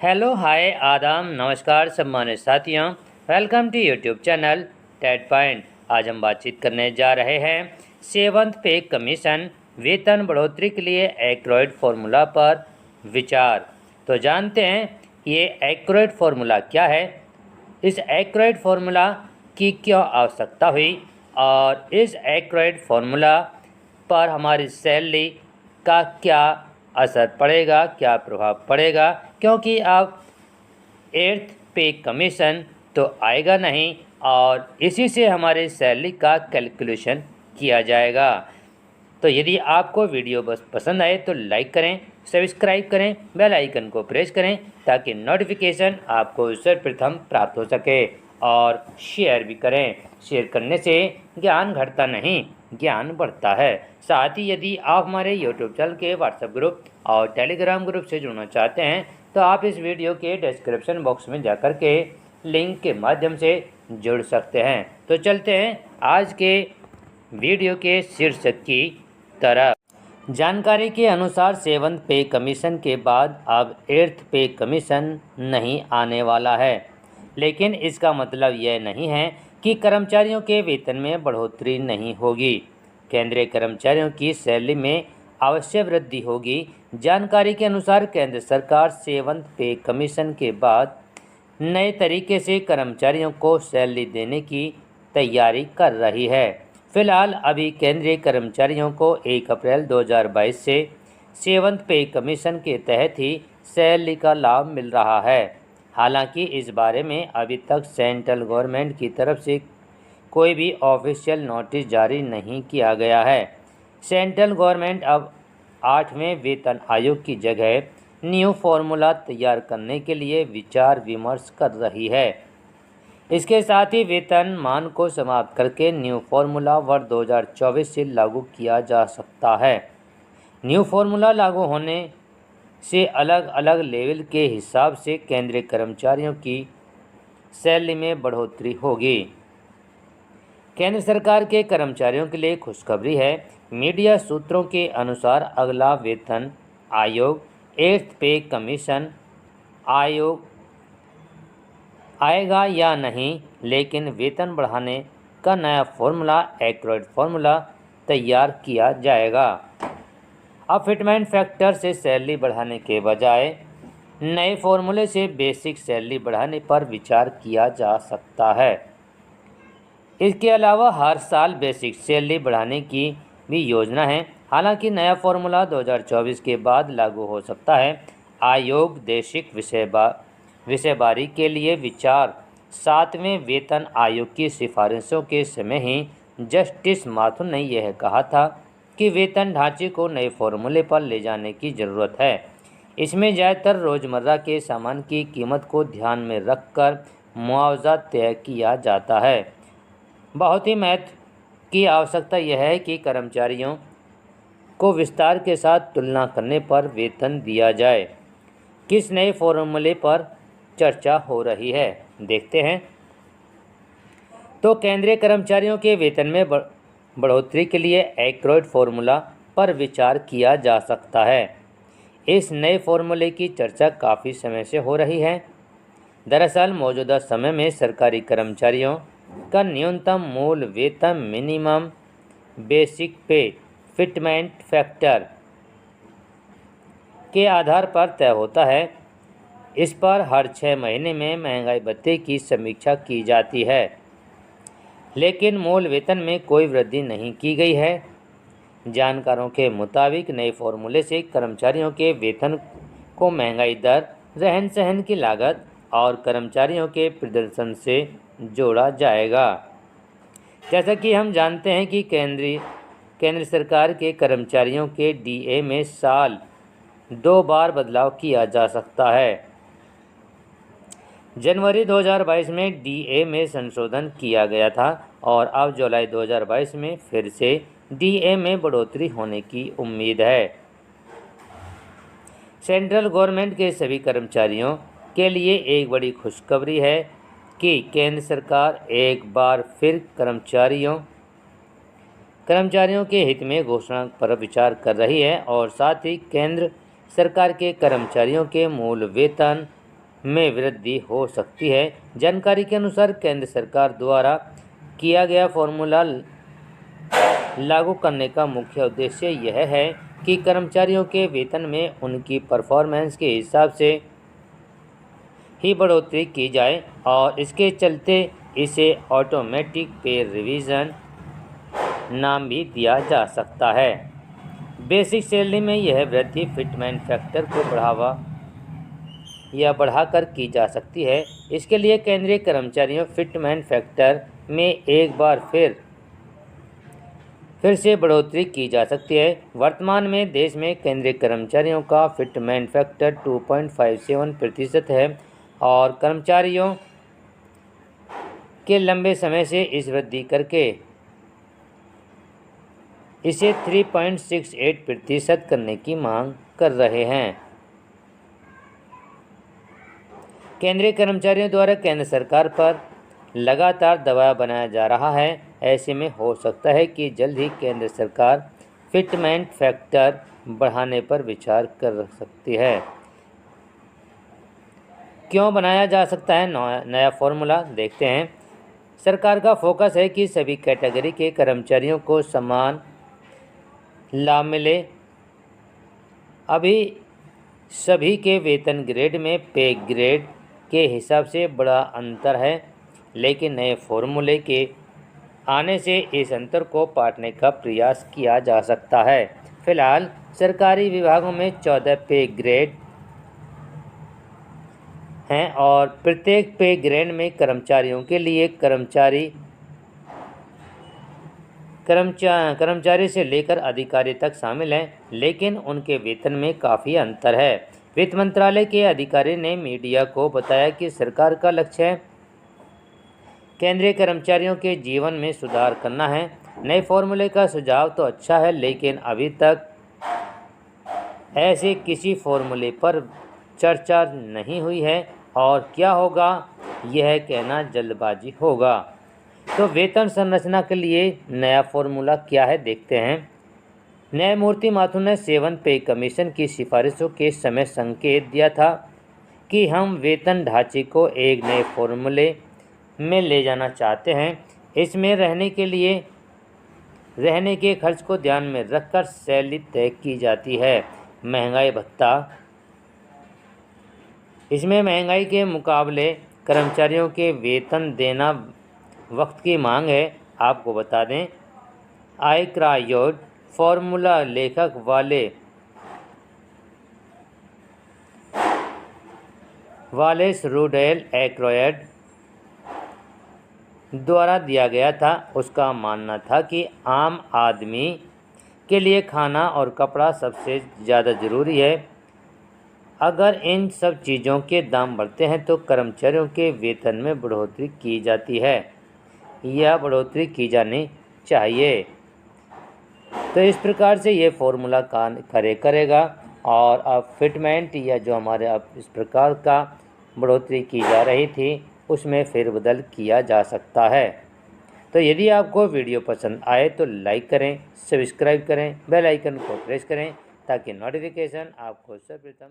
Hello hi आदाब नमस्कार सम्मानित साथियों। Welcome to YouTube channel TET point. आज हम बातचीत करने जा रहे हैं सेवंथ पे कमीशन वेतन बढ़ोतरी के लिए एक्यूरेट फार्मूला पर विचार। तो जानते हैं ये एक्यूरेट फार्मूला क्या है, इस एक्यूरेट फार्मूला की क्यों आवश्यकता हुई और इस एक्यूरेट फार्मूला पर हमारी सैलरी का क्या असर पड़ेगा, क्या प्रभाव पड़ेगा, क्योंकि अब एट्थ पे कमीशन तो आएगा नहीं और इसी से हमारे सैलरी का कैलकुलेशन किया जाएगा। तो यदि आपको वीडियो बस पसंद आए तो लाइक करें, सब्सक्राइब करें, बेल आइकन को प्रेस करें ताकि नोटिफिकेशन आपको सर्वप्रथम प्राप्त हो सके और शेयर भी करें। शेयर करने से ज्ञान घटता नहीं, ज्ञान बढ़ता है। साथ ही यदि आप हमारे यूट्यूब चैनल के व्हाट्सएप ग्रुप और टेलीग्राम ग्रुप से जुड़ना चाहते हैं तो आप इस वीडियो के डिस्क्रिप्शन बॉक्स में जाकर के लिंक के माध्यम से जुड़ सकते हैं। तो चलते हैं आज के वीडियो के शीर्षक की तरफ। जानकारी के अनुसार सेवंथ पे कमीशन के बाद अब एट्थ पे कमीशन नहीं आने वाला है, लेकिन इसका मतलब यह नहीं है कि कर्मचारियों के वेतन में बढ़ोतरी नहीं होगी। केंद्रीय कर्मचारियों की सैलरी में अवश्य वृद्धि होगी। जानकारी के अनुसार केंद्र सरकार सेवंथ पे कमीशन के बाद नए तरीके से कर्मचारियों को सैलरी देने की तैयारी कर रही है। फिलहाल अभी केंद्रीय कर्मचारियों को 1 अप्रैल 2022 से सेवंथ पे कमीशन के तहत ही सैलरी का लाभ मिल रहा है। हालांकि इस बारे में अभी तक सेंट्रल गवर्नमेंट की तरफ से कोई भी ऑफिशियल नोटिस जारी नहीं किया गया है। सेंट्रल गवर्नमेंट अब 8वें वेतन आयोग की जगह न्यू फार्मूला तैयार करने के लिए विचार विमर्श कर रही है। इसके साथ ही वेतन मान को समाप्त करके न्यू फार्मूला वर्ष 2024 से लागू किया जा सकता है। न्यू फार्मूला लागू होने से अलग अलग लेवल के हिसाब से केंद्रीय कर्मचारियों की सैलरी में बढ़ोतरी होगी। केंद्र सरकार के कर्मचारियों के लिए खुशखबरी है। मीडिया सूत्रों के अनुसार अगला वेतन आयोग एट्थ पे कमीशन आयोग आएगा या नहीं, लेकिन वेतन बढ़ाने का नया फार्मूला एक्यूरेट फार्मूला तैयार किया जाएगा। अब फिटमेंट फैक्टर से सैलरी बढ़ाने के बजाय नए फार्मूले से बेसिक सैलरी बढ़ाने पर विचार किया जा सकता है। इसके अलावा हर साल बेसिक सैलरी बढ़ाने की भी योजना है। हालांकि नया फार्मूला 2024 के बाद लागू हो सकता है। आयोग देशिक विषयवारी के लिए विचार 7वें वेतन आयोग की सिफारिशों के समय ही जस्टिस माथुर ने यह कहा था कि वेतन ढांचे को नए फार्मूले पर ले जाने की ज़रूरत है। इसमें ज़्यादातर रोज़मर्रा के सामान की कीमत को ध्यान में रखकर मुआवजा तय किया जाता है। बहुत ही महत्व की आवश्यकता यह है कि कर्मचारियों को विस्तार के साथ तुलना करने पर वेतन दिया जाए। किस नए फार्मूले पर चर्चा हो रही है, देखते हैं। तो केंद्रीय कर्मचारियों के वेतन में बढ़ोतरी के लिए एक्यूरेट फार्मूला पर विचार किया जा सकता है। इस नए फार्मूले की चर्चा काफ़ी समय से हो रही है। दरअसल मौजूदा समय में सरकारी कर्मचारियों का न्यूनतम मूल वेतन मिनिमम बेसिक पे फिटमेंट फैक्टर के आधार पर तय होता है। इस पर हर 6 महीने में महंगाई भत्ते की समीक्षा की जाती है, लेकिन मूल वेतन में कोई वृद्धि नहीं की गई है। जानकारों के मुताबिक नए फार्मूले से कर्मचारियों के वेतन को महंगाई दर, रहन सहन की लागत और कर्मचारियों के प्रदर्शन से जोड़ा जाएगा। जैसा कि हम जानते हैं कि केंद्र सरकार के कर्मचारियों के डीए में साल 2 बार बदलाव किया जा सकता है। जनवरी 2022 में डीए में संशोधन किया गया था और अब जुलाई 2022 में फिर से डीए में बढ़ोतरी होने की उम्मीद है। सेंट्रल गवर्नमेंट के सभी कर्मचारियों के लिए एक बड़ी खुशखबरी है कि केंद्र सरकार एक बार फिर कर्मचारियों के हित में घोषणा पर विचार कर रही है और साथ ही केंद्र सरकार के कर्मचारियों के मूल वेतन में वृद्धि हो सकती है। जानकारी के अनुसार केंद्र सरकार द्वारा किया गया फॉर्मूला लागू करने का मुख्य उद्देश्य यह है कि कर्मचारियों के वेतन में उनकी परफॉर्मेंस के हिसाब से ही बढ़ोतरी की जाए और इसके चलते इसे ऑटोमेटिक पे रिवीजन नाम भी दिया जा सकता है। बेसिक सैलरी में यह वृद्धि फिटमेंट फैक्टर को बढ़ाकर की जा सकती है। इसके लिए केंद्रीय कर्मचारियों फिटमेंट फैक्टर में एक बार फिर से बढ़ोतरी की जा सकती है। वर्तमान में देश में केंद्रीय कर्मचारियों का फिटमेंट फैक्टर 2.57% है और कर्मचारियों के लंबे समय से इस वृद्धि करके इसे 3.68% करने की मांग कर रहे हैं। केंद्रीय कर्मचारियों द्वारा केंद्र सरकार पर लगातार दबाव बनाया जा रहा है। ऐसे में हो सकता है कि जल्द ही केंद्र सरकार फिटमेंट फैक्टर बढ़ाने पर विचार कर सकती है। क्यों बनाया जा सकता है नया फॉर्मूला, देखते हैं। सरकार का फोकस है कि सभी कैटेगरी के कर्मचारियों को समान लाभ मिले। अभी सभी के वेतन ग्रेड में पे ग्रेड के हिसाब से बड़ा अंतर है, लेकिन नए फॉर्मूले के आने से इस अंतर को पाटने का प्रयास किया जा सकता है। फिलहाल सरकारी विभागों में 14 पे ग्रेड हैं और प्रत्येक पे ग्रेड में कर्मचारियों के लिए कर्मचारी से लेकर अधिकारी तक शामिल हैं, लेकिन उनके वेतन में काफ़ी अंतर है। वित्त मंत्रालय के अधिकारी ने मीडिया को बताया कि सरकार का लक्ष्य है केंद्रीय कर्मचारियों के जीवन में सुधार करना है। नए फॉर्मूले का सुझाव तो अच्छा है, लेकिन अभी तक ऐसे किसी फॉर्मूले पर चर्चा नहीं हुई है और क्या होगा यह कहना जल्दबाजी होगा। तो वेतन संरचना के लिए नया फॉर्मूला क्या है, देखते हैं। न्यायमूर्ति माथुर ने 7th पे कमीशन की सिफारिशों के समय संकेत दिया था कि हम वेतन ढांचे को एक नए फॉर्मूले में ले जाना चाहते हैं। इसमें रहने के खर्च को ध्यान में रखकर सैलरी तय की जाती है। महंगाई भत्ता, इसमें महंगाई के मुकाबले कर्मचारियों के वेतन देना वक्त की मांग है। आपको बता दें, आयक्रायोड फॉर्मूला लेखक वालेस रूडेल एक्रोयड द्वारा दिया गया था। उसका मानना था कि आम आदमी के लिए खाना और कपड़ा सबसे ज़्यादा ज़रूरी है। अगर इन सब चीज़ों के दाम बढ़ते हैं तो कर्मचारियों के वेतन में बढ़ोतरी की जाती है या बढ़ोतरी की जानी चाहिए। तो इस प्रकार से ये फॉर्मूला कार्य करेगा और अब फिटमेंट या जो हमारे अब इस प्रकार का बढ़ोतरी की जा रही थी उसमें फेरबदल किया जा सकता है। तो यदि आपको वीडियो पसंद आए तो लाइक करें, सब्सक्राइब करें, बेल आइकन को प्रेस करें ताकि नोटिफिकेशन आपको सर्वप्रथम